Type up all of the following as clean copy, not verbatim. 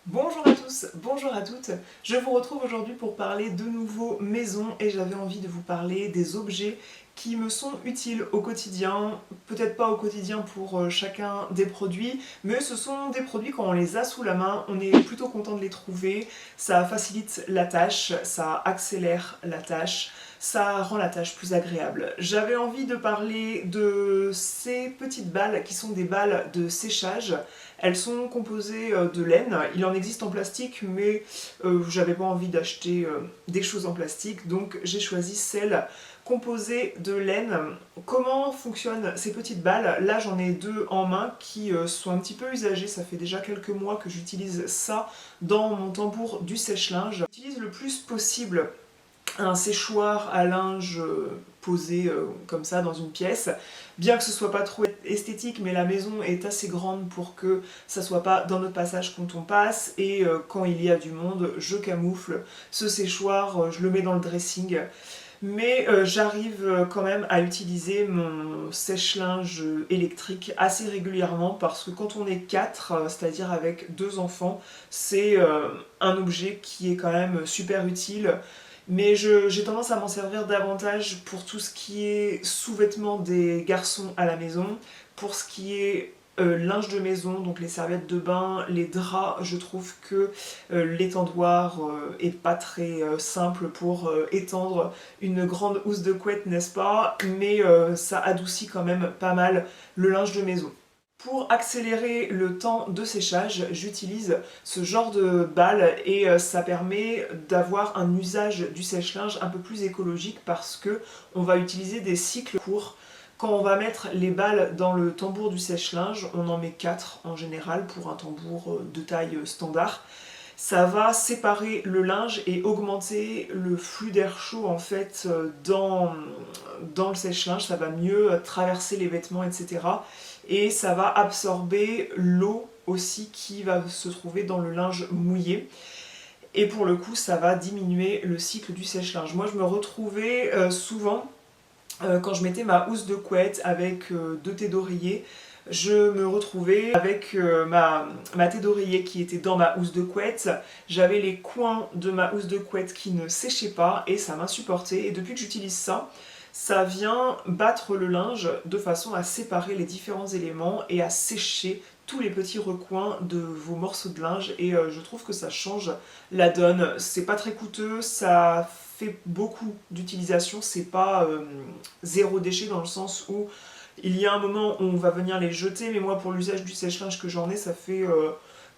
Bonjour à tous, bonjour à toutes. Je vous retrouve aujourd'hui pour parler de nouveau maison et j'avais envie de vous parler des objets qui me sont utiles au quotidien, peut-être pas au quotidien pour chacun des produits, mais ce sont des produits quand on les a sous la main, on est plutôt content de les trouver, ça facilite la tâche, ça accélère la tâche, ça rend la tâche plus agréable. J'avais envie de parler de ces petites balles qui sont des balles de séchage. Elles sont composées de laine, il en existe en plastique, mais j'avais pas envie d'acheter des choses en plastique, donc j'ai choisi celles composées de laine. Comment fonctionnent ces petites balles? Là j'en ai deux en main qui sont un petit peu usagées, ça fait déjà quelques mois que j'utilise ça dans mon tambour du sèche-linge. J'utilise le plus possible un séchoir à linge posé comme ça dans une pièce, bien que ce soit pas trop esthétique, mais la maison est assez grande pour que ça soit pas dans notre passage quand on passe, et quand il y a du monde, je camoufle ce séchoir, je le mets dans le dressing, mais j'arrive quand même à utiliser mon sèche-linge électrique assez régulièrement parce que quand on est quatre, c'est-à-dire avec deux enfants, c'est un objet qui est quand même super utile. Mais j'ai tendance à m'en servir davantage pour tout ce qui est sous-vêtements des garçons à la maison, pour ce qui est linge de maison, donc les serviettes de bain, les draps, je trouve que l'étendoir est pas très simple pour étendre une grande housse de couette, n'est-ce pas? Mais ça adoucit quand même pas mal le linge de maison. Pour accélérer le temps de séchage, j'utilise ce genre de balle et ça permet d'avoir un usage du sèche-linge un peu plus écologique parce que on va utiliser des cycles courts. Quand on va mettre les balles dans le tambour du sèche-linge, on en met 4 en général pour un tambour de taille standard. Ça va séparer le linge et augmenter le flux d'air chaud en fait dans le sèche-linge, ça va mieux traverser les vêtements, etc. Et ça va absorber l'eau aussi qui va se trouver dans le linge mouillé. Et pour le coup, ça va diminuer le cycle du sèche-linge. Moi, je me retrouvais souvent, quand je mettais ma housse de couette avec deux thés d'oreiller, je me retrouvais avec ma thé d'oreiller qui était dans ma housse de couette. J'avais les coins de ma housse de couette qui ne séchaient pas et ça m'insupportait. Et depuis que j'utilise ça, ça vient battre le linge de façon à séparer les différents éléments et à sécher tous les petits recoins de vos morceaux de linge, et je trouve que ça change la donne. C'est pas très coûteux, ça fait beaucoup d'utilisation, c'est pas zéro déchet dans le sens où il y a un moment où on va venir les jeter, mais moi pour l'usage du sèche-linge que j'en ai, ça fait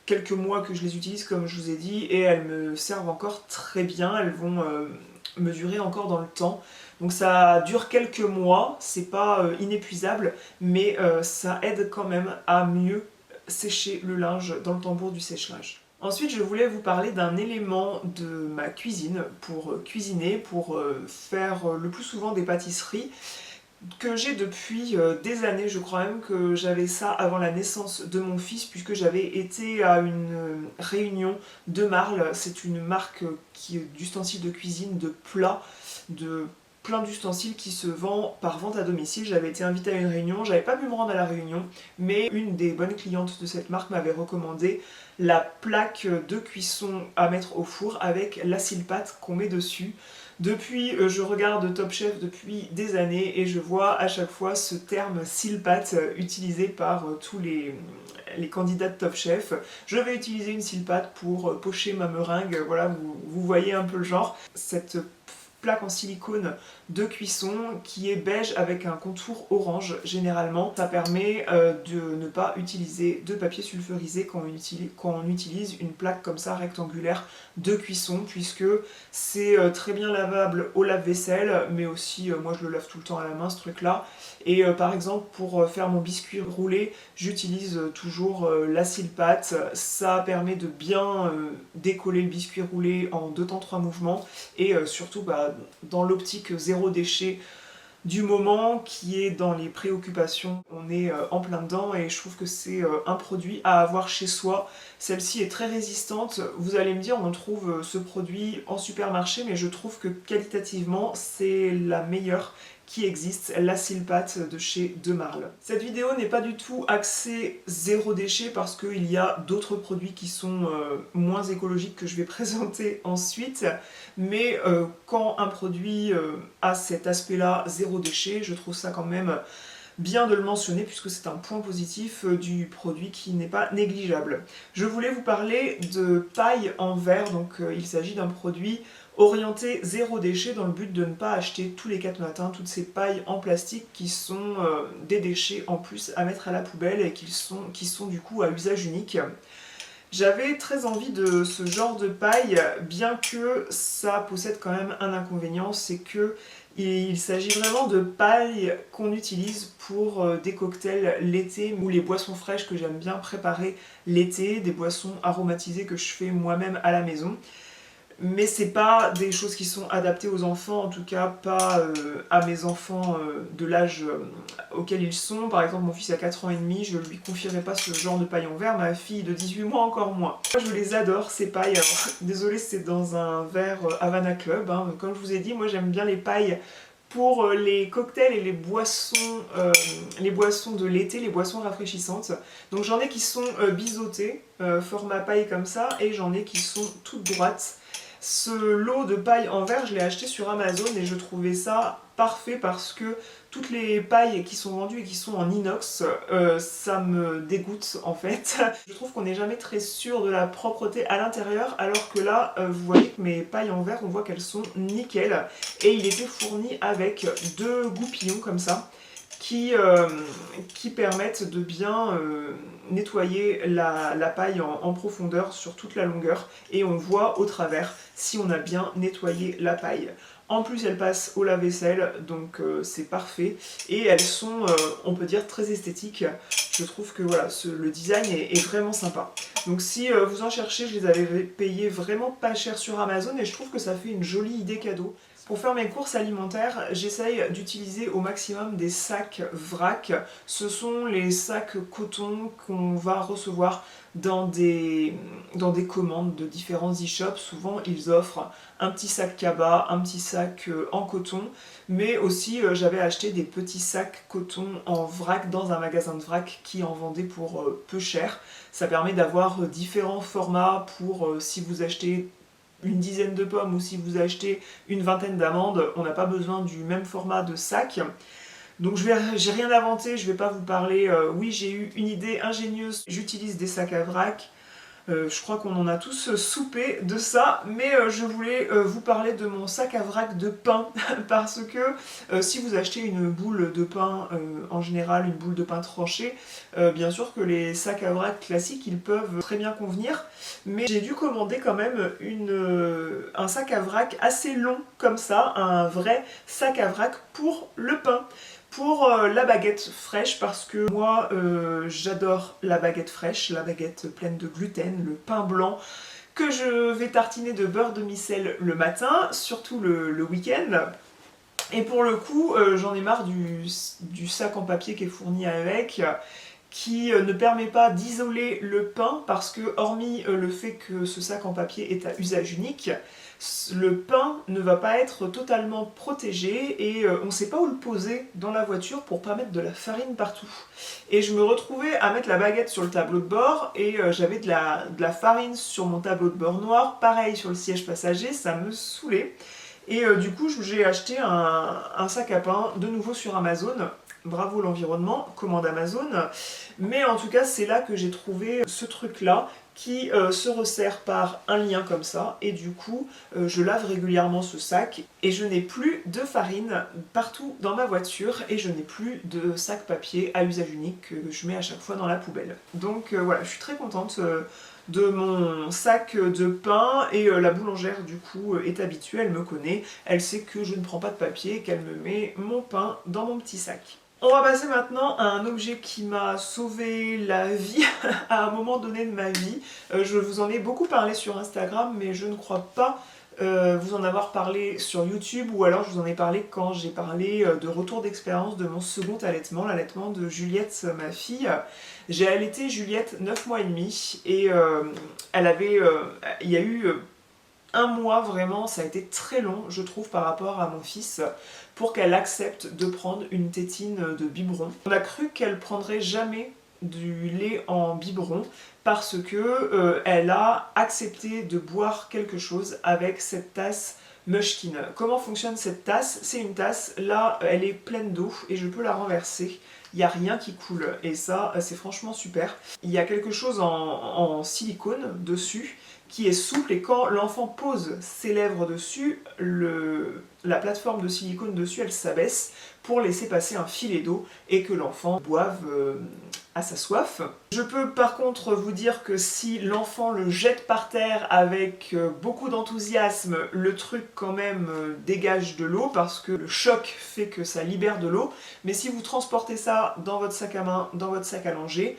quelques mois que je les utilise comme je vous ai dit, et elles me servent encore très bien, elles vont me durer encore dans le temps. Donc ça dure quelques mois, c'est pas inépuisable, mais ça aide quand même à mieux sécher le linge dans le tambour du sèche-linge. Ensuite, je voulais vous parler d'un élément de ma cuisine pour cuisiner, pour faire le plus souvent des pâtisseries, que j'ai depuis des années. Je crois même que j'avais ça avant la naissance de mon fils, puisque j'avais été à une réunion de Marle. C'est une marque d'ustensiles de cuisine, de plats, de plein d'ustensiles qui se vend par vente à domicile. J'avais été invitée à une réunion, j'avais pas pu me rendre à la réunion, mais une des bonnes clientes de cette marque m'avait recommandé la plaque de cuisson à mettre au four avec la silpate qu'on met dessus. Depuis, je regarde Top Chef depuis des années et je vois à chaque fois ce terme silpate utilisé par tous les candidats de Top Chef. Je vais utiliser une silpate pour pocher ma meringue, voilà, vous voyez un peu le genre. Cette plaque en silicone de cuisson qui est beige avec un contour orange généralement. Ça permet de ne pas utiliser de papier sulfurisé quand on utilise une plaque comme ça rectangulaire de cuisson, puisque c'est très bien lavable au lave-vaisselle, mais aussi moi je le lave tout le temps à la main ce truc là. Et par exemple pour faire mon biscuit roulé, j'utilise toujours la silpate. Ça permet de bien décoller le biscuit roulé en 2 temps 3 mouvements, et surtout dans l'optique zéro déchet du moment qui est dans les préoccupations. On est en plein dedans et je trouve que c'est un produit à avoir chez soi. Celle-ci est très résistante. Vous allez me dire, on trouve ce produit en supermarché, mais je trouve que qualitativement, c'est la meilleure qui existe, la Silpat de chez De Marle. Cette vidéo n'est pas du tout axée zéro déchet parce qu'il y a d'autres produits qui sont moins écologiques que je vais présenter ensuite, mais quand un produit a cet aspect-là zéro déchet, je trouve ça quand même bien de le mentionner puisque c'est un point positif du produit qui n'est pas négligeable. Je voulais vous parler de paille en verre, donc il s'agit d'un produit orienté zéro déchet dans le but de ne pas acheter tous les 4 matins toutes ces pailles en plastique qui sont des déchets en plus à mettre à la poubelle et qui sont du coup à usage unique. J'avais très envie de ce genre de paille, bien que ça possède quand même un inconvénient, c'est que il s'agit vraiment de paille qu'on utilise pour des cocktails l'été ou les boissons fraîches que j'aime bien préparer l'été, des boissons aromatisées que je fais moi-même à la maison. Mais c'est pas des choses qui sont adaptées aux enfants, en tout cas pas à mes enfants de l'âge auquel ils sont. Par exemple, mon fils a 4 ans et demi, je lui confierai pas ce genre de paille en verre, ma fille de 18 mois encore moins. Moi je les adore ces pailles, alors désolée c'est dans un verre Havana Club, hein. Comme je vous ai dit, moi j'aime bien les pailles pour les cocktails et les boissons de l'été, les boissons rafraîchissantes. Donc j'en ai qui sont biseautées, format paille comme ça, et j'en ai qui sont toutes droites. Ce lot de paille en verre, je l'ai acheté sur Amazon et je trouvais ça parfait parce que toutes les pailles qui sont vendues et qui sont en inox, ça me dégoûte en fait. Je trouve qu'on n'est jamais très sûr de la propreté à l'intérieur, alors que là, vous voyez que mes pailles en verre, on voit qu'elles sont nickel. Et il était fourni avec 2 goupillons comme ça, qui permettent de bien nettoyer la paille en profondeur sur toute la longueur et on voit au travers si on a bien nettoyé la paille. En plus elles passent au lave-vaisselle, donc c'est parfait et elles sont, on peut dire, très esthétiques. Je trouve que voilà, le design est vraiment sympa. Donc si vous en cherchez, je les avais payées vraiment pas cher sur Amazon et je trouve que ça fait une jolie idée cadeau. Pour faire mes courses alimentaires, j'essaye d'utiliser au maximum des sacs vrac. Ce sont les sacs coton qu'on va recevoir dans des commandes de différents e-shops. Souvent, ils offrent un petit sac cabas, un petit sac en coton, mais aussi j'avais acheté des petits sacs coton en vrac dans un magasin de vrac qui en vendait pour peu cher. Ça permet d'avoir différents formats pour si vous achetez une dizaine de pommes ou si vous achetez une vingtaine d'amandes, on n'a pas besoin du même format de sac. Donc j'ai rien inventé, je vais pas vous parler, oui j'ai eu une idée ingénieuse, j'utilise des sacs à vrac. Je crois qu'on en a tous soupé de ça, mais je voulais vous parler de mon sac à vrac de pain, parce que si vous achetez une boule de pain, en général une boule de pain tranchée, bien sûr que les sacs à vrac classiques, ils peuvent très bien convenir, mais j'ai dû commander quand même un sac à vrac assez long comme ça, un vrai sac à vrac pour le pain. Pour la baguette fraîche, parce que moi j'adore la baguette fraîche, la baguette pleine de gluten, le pain blanc que je vais tartiner de beurre demi-sel le matin, surtout le week-end. Et pour le coup, j'en ai marre du sac en papier qui est fourni avec, qui ne permet pas d'isoler le pain, parce que hormis le fait que ce sac en papier est à usage unique, le pain ne va pas être totalement protégé et on ne sait pas où le poser dans la voiture pour pas mettre de la farine partout. Et je me retrouvais à mettre la baguette sur le tableau de bord et j'avais de la farine sur mon tableau de bord noir, pareil sur le siège passager, ça me saoulait. Et du coup j'ai acheté un sac à pain de nouveau sur Amazon. Bravo l'environnement, commande Amazon. Mais en tout cas c'est là que j'ai trouvé ce truc là qui se resserre par un lien comme ça et du coup je lave régulièrement ce sac et je n'ai plus de farine partout dans ma voiture et je n'ai plus de sac papier à usage unique que je mets à chaque fois dans la poubelle. Donc voilà, je suis très contente de mon sac de pain et la boulangère du coup est habituée, elle me connaît, elle sait que je ne prends pas de papier et qu'elle me met mon pain dans mon petit sac. On va passer maintenant à un objet qui m'a sauvé la vie à un moment donné de ma vie. Je vous en ai beaucoup parlé sur Instagram, mais je ne crois pas vous en avoir parlé sur YouTube, ou alors je vous en ai parlé quand j'ai parlé de retour d'expérience de mon second allaitement, l'allaitement de Juliette, ma fille. J'ai allaité Juliette 9 mois et demi, et il y a eu un mois vraiment, ça a été très long je trouve par rapport à mon fils pour qu'elle accepte de prendre une tétine de biberon. On a cru qu'elle prendrait jamais du lait en biberon parce que elle a accepté de boire quelque chose avec cette tasse Munchkin. Comment fonctionne cette tasse? C'est une tasse, là elle est pleine d'eau et je peux la renverser. Il n'y a rien qui coule et ça c'est franchement super. Il y a quelque chose en silicone dessus qui est souple et quand l'enfant pose ses lèvres dessus, la plateforme de silicone dessus elle s'abaisse pour laisser passer un filet d'eau et que l'enfant boive à sa soif. Je peux par contre vous dire que si l'enfant le jette par terre avec beaucoup d'enthousiasme, le truc quand même dégage de l'eau parce que le choc fait que ça libère de l'eau, mais si vous transportez ça dans votre sac à main, dans votre sac à langer,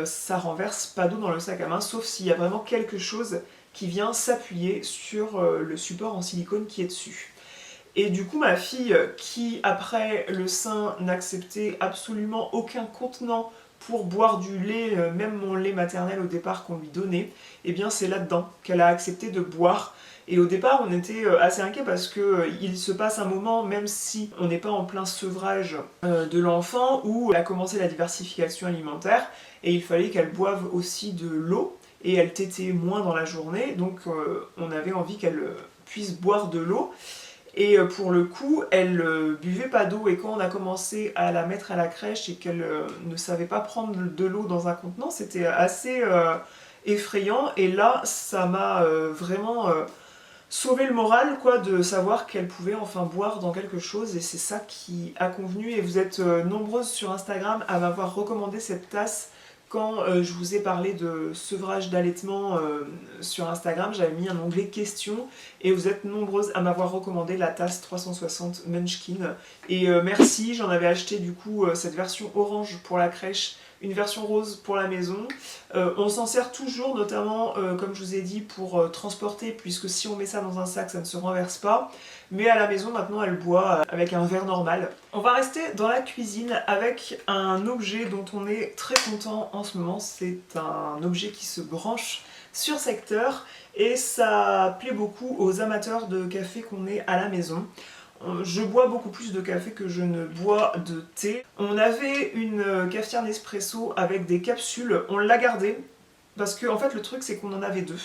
ça renverse pas d'eau dans le sac à main, sauf s'il y a vraiment quelque chose qui vient s'appuyer sur le support en silicone qui est dessus. Et du coup ma fille qui après le sein n'acceptait absolument aucun contenant pour boire du lait, même mon lait maternel au départ qu'on lui donnait, et bien c'est là-dedans qu'elle a accepté de boire. Et au départ on était assez inquiets parce qu'il se passe un moment, même si on n'est pas en plein sevrage de l'enfant, où elle a commencé la diversification alimentaire et il fallait qu'elle boive aussi de l'eau et elle tétait moins dans la journée, donc on avait envie qu'elle puisse boire de l'eau. Et pour le coup, elle buvait pas d'eau et quand on a commencé à la mettre à la crèche et qu'elle ne savait pas prendre de l'eau dans un contenant, c'était assez effrayant et là, ça m'a vraiment sauvé le moral quoi, de savoir qu'elle pouvait enfin boire dans quelque chose et c'est ça qui a convenu et vous êtes nombreuses sur Instagram à m'avoir recommandé cette tasse. Quand je vous ai parlé de sevrage d'allaitement sur Instagram, j'avais mis un onglet questions et vous êtes nombreuses à m'avoir recommandé la tasse 360 Munchkin. Et merci, j'en avais acheté du coup cette version orange pour la crèche, une version rose pour la maison. On s'en sert toujours, notamment comme je vous ai dit, pour transporter, puisque si on met ça dans un sac, ça ne se renverse pas. Mais à la maison, maintenant, elle boit avec un verre normal. On va rester dans la cuisine avec un objet dont on est très content en ce moment. C'est un objet qui se branche sur secteur et ça plaît beaucoup aux amateurs de café qu'on est à la maison. Je bois beaucoup plus de café que je ne bois de thé. On avait une cafetière Nespresso avec des capsules, on l'a gardée parce que en fait le truc c'est qu'on en avait deux.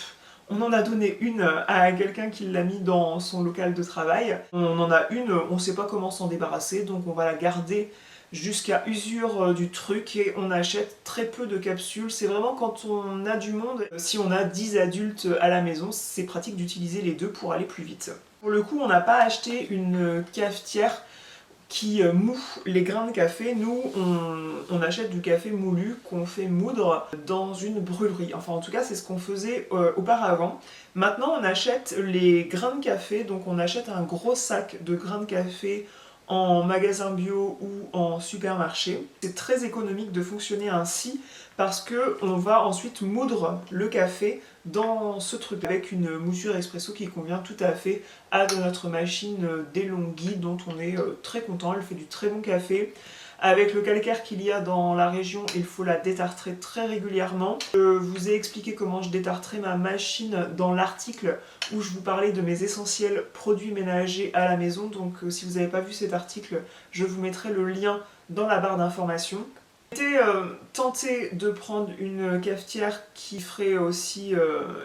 On en a donné une à quelqu'un qui l'a mis dans son local de travail. On en a une, on ne sait pas comment s'en débarrasser, donc on va la garder jusqu'à usure du truc et on achète très peu de capsules. C'est vraiment quand on a du monde, si on a 10 adultes à la maison, c'est pratique d'utiliser les deux pour aller plus vite. Pour le coup, on n'a pas acheté une cafetière qui moud les grains de café. Nous, on achète du café moulu qu'on fait moudre dans une brûlerie. Enfin, en tout cas, c'est ce qu'on faisait auparavant. Maintenant, on achète les grains de café, donc on achète un gros sac de grains de café en magasin bio ou en supermarché. C'est très économique de fonctionner ainsi parce que on va ensuite moudre le café dans ce truc avec une moussure espresso qui convient tout à fait à notre machine DeLonghi dont on est très content. Elle fait du très bon café. Avec le calcaire qu'il y a dans la région, il faut la détartrer très régulièrement. Je vous ai expliqué comment je détartrais ma machine dans l'article où je vous parlais de mes essentiels produits ménagers à la maison. Donc si vous n'avez pas vu cet article, je vous mettrai le lien dans la barre d'informations. J'étais tentée de prendre une cafetière qui ferait aussi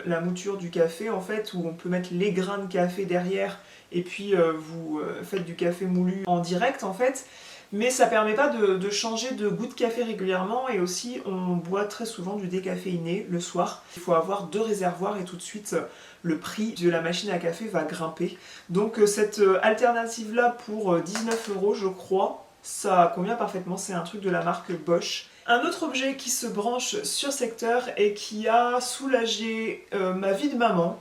la mouture du café en fait, où on peut mettre les grains de café derrière et puis vous faites du café moulu en direct en fait. Mais ça permet pas de changer de goût de café régulièrement et aussi on boit très souvent du décaféiné le soir. Il faut avoir 2 réservoirs et tout de suite le prix de la machine à café va grimper. Donc cette alternative là pour 19 € je crois, ça convient parfaitement, c'est un truc de la marque Bosch. Un autre objet qui se branche sur secteur et qui a soulagé ma vie de maman,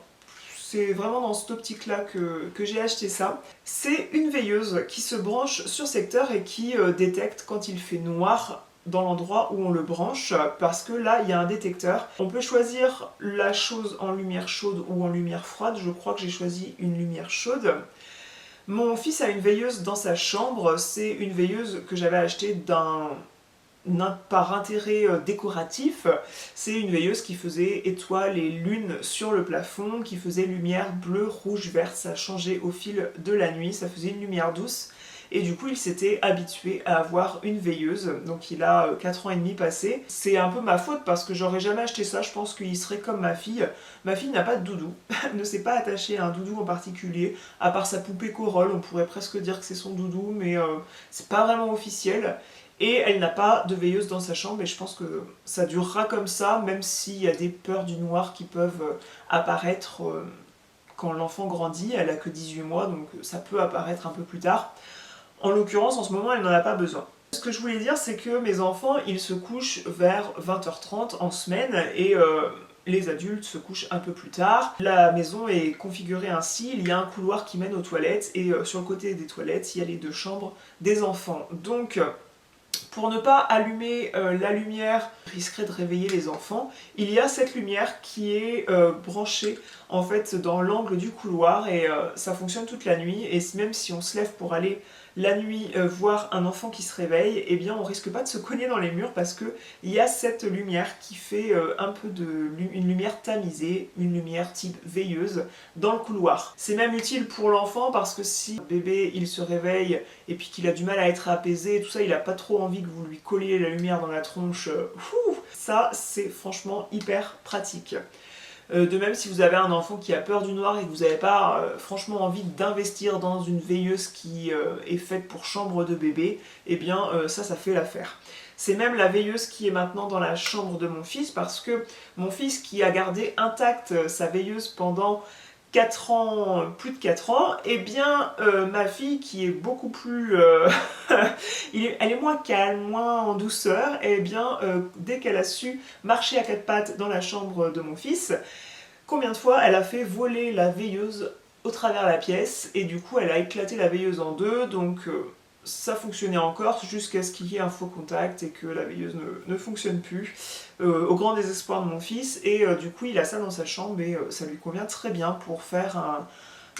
c'est vraiment dans cette optique-là que j'ai acheté ça. C'est une veilleuse qui se branche sur secteur et qui détecte quand il fait noir dans l'endroit où on le branche, parce que là, il y a un détecteur. On peut choisir la chose en lumière chaude ou en lumière froide. Je crois que j'ai choisi une lumière chaude. Mon fils a une veilleuse dans sa chambre. C'est une veilleuse que j'avais achetée d'un par intérêt décoratif. C'est une veilleuse qui faisait étoiles et lunes sur le plafond, qui faisait lumière bleue, rouge, verte, ça changeait au fil de la nuit, ça faisait une lumière douce. Et du coup, il s'était habitué à avoir une veilleuse, donc il a 4 ans et demi passé. C'est un peu ma faute parce que j'aurais jamais acheté ça, je pense qu'il serait comme ma fille. Ma fille n'a pas de doudou, ne s'est pas attachée à un doudou en particulier, à part sa poupée Corolle, on pourrait presque dire que c'est son doudou, mais c'est pas vraiment officiel. Et elle n'a pas de veilleuse dans sa chambre et je pense que ça durera comme ça, même s'il y a des peurs du noir qui peuvent apparaître quand l'enfant grandit. Elle a que 18 mois, donc ça peut apparaître un peu plus tard. En l'occurrence, en ce moment, elle n'en a pas besoin. Ce que je voulais dire, c'est que mes enfants, ils se couchent vers 20h30 en semaine et les adultes se couchent un peu plus tard. La maison est configurée ainsi, il y a un couloir qui mène aux toilettes et sur le côté des toilettes, il y a les 2 chambres des enfants. Donc, pour ne pas allumer la lumière qui risquerait de réveiller les enfants, il y a cette lumière qui est branchée en fait dans l'angle du couloir et ça fonctionne toute la nuit et même si on se lève pour aller la nuit voir un enfant qui se réveille, eh bien on risque pas de se cogner dans les murs parce que il y a cette lumière qui fait un peu une lumière tamisée, une lumière type veilleuse dans le couloir. C'est même utile pour l'enfant parce que si le bébé il se réveille et puis qu'il a du mal à être apaisé, tout ça, il a pas trop envie que vous lui colliez la lumière dans la tronche, ça c'est franchement hyper pratique. De même, si vous avez un enfant qui a peur du noir et que vous n'avez pas franchement envie d'investir dans une veilleuse qui est faite pour chambre de bébé, eh bien ça fait l'affaire. C'est même la veilleuse qui est maintenant dans la chambre de mon fils parce que mon fils qui a gardé intacte sa veilleuse pendant 4 ans, plus de 4 ans, eh bien ma fille qui est beaucoup plus... elle est moins calme, moins en douceur, et eh bien dès qu'elle a su marcher à 4 pattes dans la chambre de mon fils, combien de fois elle a fait voler la veilleuse au travers la pièce, et du coup elle a éclaté la veilleuse en deux, donc ça fonctionnait encore jusqu'à ce qu'il y ait un faux contact et que la veilleuse ne fonctionne plus, au grand désespoir de mon fils, et du coup il a ça dans sa chambre et ça lui convient très bien pour faire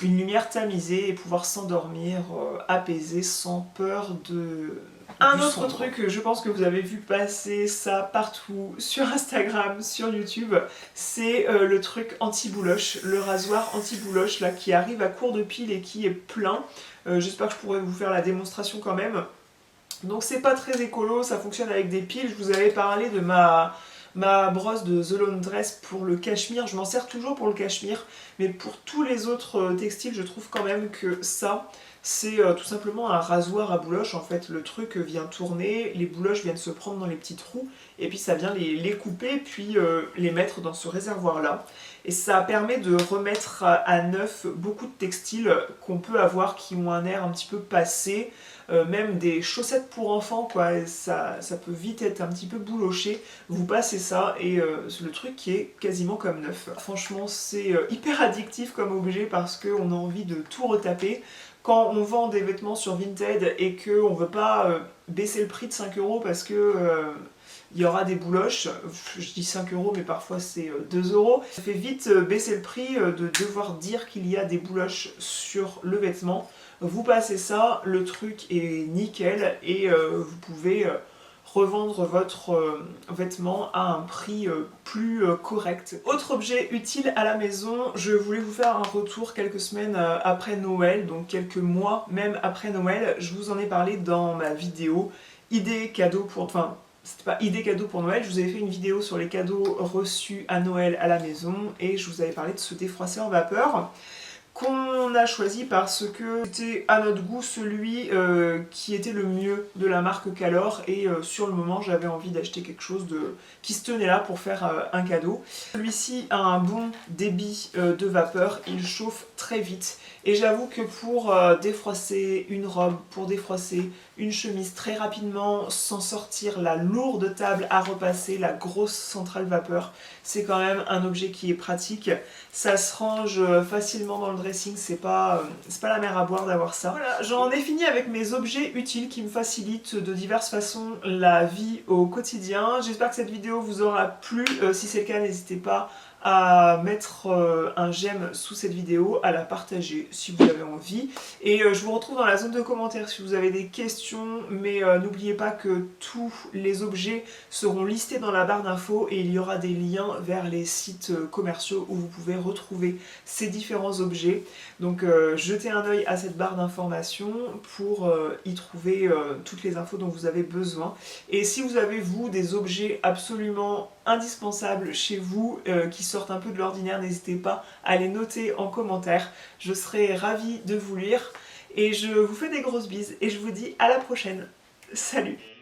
une lumière tamisée et pouvoir s'endormir apaisé sans peur de... Un autre truc, je pense que vous avez vu passer ça partout sur Instagram, sur YouTube, c'est le truc anti-bouloche, le rasoir anti-bouloche là qui arrive à court de pile et qui est plein. J'espère que je pourrai vous faire la démonstration quand même. Donc c'est pas très écolo, ça fonctionne avec des piles. Je vous avais parlé de ma brosse de The Laundress pour le cachemire, je m'en sers toujours pour le cachemire, mais pour tous les autres textiles, je trouve quand même que ça, c'est tout simplement un rasoir à bouloches. En fait, le truc vient tourner, les bouloches viennent se prendre dans les petits trous, et puis ça vient les couper, puis les mettre dans ce réservoir-là. Et ça permet de remettre à neuf beaucoup de textiles qu'on peut avoir qui ont un air un petit peu passé, même des chaussettes pour enfants, quoi. Ça peut vite être un petit peu bouloché. Vous passez ça et le truc qui est quasiment comme neuf. Franchement, c'est hyper addictif comme objet parce qu'on a envie de tout retaper. Quand on vend des vêtements sur Vinted et qu'on ne veut pas baisser le prix de 5 € parce que il y aura des bouloches, je dis 5 € mais parfois c'est 2 €, ça fait vite baisser le prix de devoir dire qu'il y a des bouloches sur le vêtement. Vous passez ça, le truc est nickel et vous pouvez revendre votre vêtement à un prix plus correct. Autre objet utile à la maison, je voulais vous faire un retour quelques semaines après Noël, donc quelques mois même après Noël. Je vous en ai parlé dans ma vidéo idée cadeau pour... Enfin, c'était pas idée cadeau pour Noël, je vous avais fait une vidéo sur les cadeaux reçus à Noël à la maison et je vous avais parlé de ce défroissé en vapeur qu'on a choisi parce que c'était à notre goût celui qui était le mieux de la marque Calor et sur le moment j'avais envie d'acheter quelque chose qui se tenait là pour faire un cadeau. Celui-ci a un bon débit de vapeur, il chauffe très vite et j'avoue que pour défroisser une robe, pour défroisser une chemise très rapidement sans sortir la lourde table à repasser, la grosse centrale vapeur, c'est quand même un objet qui est pratique. Ça se range facilement dans le dressing, c'est pas la mer à boire d'avoir ça. Voilà, j'en ai fini avec mes objets utiles qui me facilitent de diverses façons la vie au quotidien. J'espère que cette vidéo vous aura plu. Si c'est le cas, n'hésitez pas à mettre un j'aime sous cette vidéo, à la partager si vous avez envie. Et je vous retrouve dans la zone de commentaires si vous avez des questions, mais n'oubliez pas que tous les objets seront listés dans la barre d'infos et il y aura des liens vers les sites commerciaux où vous pouvez retrouver ces différents objets. Donc jetez un œil à cette barre d'informations pour y trouver toutes les infos dont vous avez besoin. Et si vous avez vous des objets absolument indispensables chez vous qui sortent un peu de l'ordinaire, n'hésitez pas à les noter en commentaire. Je serai ravie de vous lire et je vous fais des grosses bises et je vous dis à la prochaine. Salut!